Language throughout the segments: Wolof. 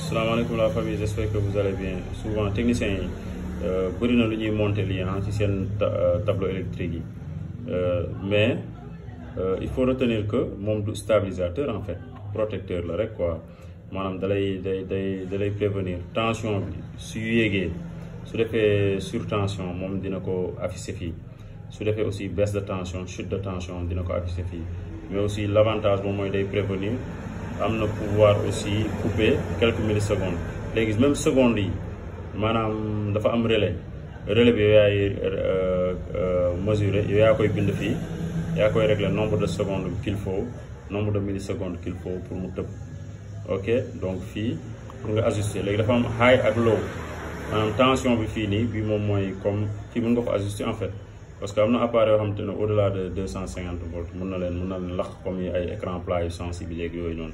Salam alaikum la famille, j'espère que vous allez bien. Souvent techniciens yi bëri na lu ñuy monter lii ci seen tableau électrique yi mais il faut retenir que moom du stabilisateur en fait protecteur la rek quoi maanaam dalay prévenir tension bi su yéegee su defee surtension moom dina ko afficher fii su defee aussi baisse de tension chute de tension dina ko afficher fii mais aussi l'avantage moom mooy day prévenir am na pouvoir aussi couper quelques millisecondes léegi même secondes yi maanaam dafa am relais bi yow yaay mesurer yow yaa koy bind fii yaa koy régler nombre de secondes qu'il faut nombre de millisecondes qu'il faut pour mu tëb ok donc fii pour nga ajuster léegi dafa am high ak low maanaam tension bi fii nii bi moom mooy comme fii mën nga ko ajuster en fait parce que am na appareil yoo xamante ne au delà de 250 volts mën na leen lax comme yi ay écran plat yu sensible yooyu noonu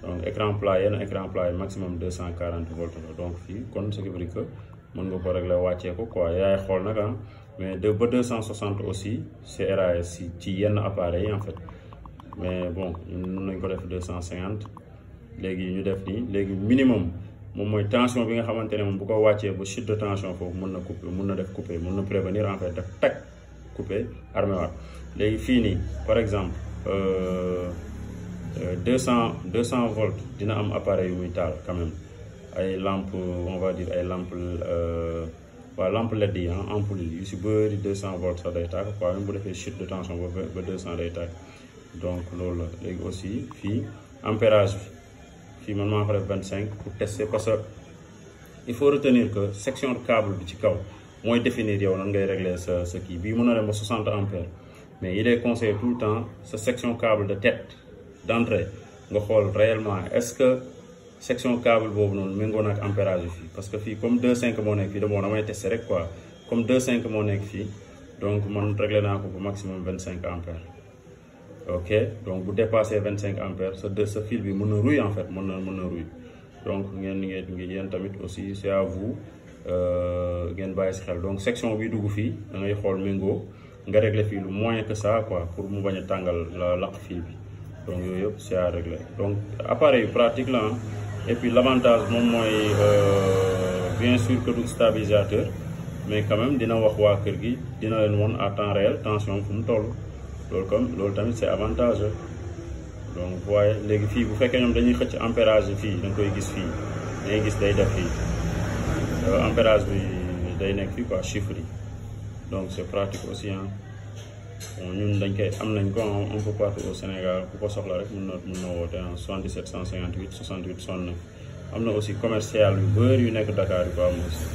donc écran plat yenn écran plat yi maximum 240 volts la donc fii kon ce qui veut dire que mën nga ko régler wàccee ko quoi yaay xool nag mais ba 260 aussi c'est RAS ci yenn appareils yi en fait mais bon mën nañ ko def 250 léegi ñu def nii léegi minimum moom mooy tension bi nga xamante ne moom bu ko wàccee ba chute de tension foofu mën na couper mën na def couper mën na prévenir en fait def tag couper armé waat léegi fii nii par exemple 200 volts dina am appareil yu muy taal quand même ay lampe on va dire ay lampe lampe LED yi ampoule yi yu si bëri 200 volts sax day tàkk quoi même bu defee chute de tension ba 200 day tàkk donc loolu la léegi aussi fii ampérage bi fii man maa ko def 25 pour tester parce que il faut retenir que section de câble bi ci kaw mooy définir yow nan ngay régler sa kii bii mën na dem ba 60 ampères mais il est conseillé tout le temps sa section câble de tête d'entrée nga xool réellement est-ce que section câble boobu noonu méngoo na ak ampérage bi fii parce que fii comme 2.5 moo nekk fii damay tester rek quoi comme 2.5 moo nekk fii donc man réglé naa ko ba maximum 25 ampères ok donc bu dépassé 25 ampères sa fil bi mën na rouille en fait mën na rouille donc ngeen yéen tamit aussi c'est à vous ngeen bàyyi si xel donc section bi dugg fii da ngay xool méngoo nga régler fii lu moins que ça quoi pour mu bañ a tàngal laq fil bi donc yooyu yëpp c'est à régler donc appareil yu pratique la et puis l'avantage moom mooy bien sûr que du stabilisateur mais quand même dina wax waa kër gi dina leen won à temps réel tension fu mu toll loolu tamit c'est avantageux donc waaye léegi fii bu fekkee ñoom dañuy xëcc ampérage fii da nga koy gis fii da ngay gis day def fii ampérage bi day nekk fii quoi chiffre yi donc c'est pratique aussi bon ñun dañ koy am nañ ko un peu partout au Sénégal ku ko soxla rek mën na woote 77 158 68 69 am na aussi commercial yu bëri yu nekk Dakar yu ko am aussi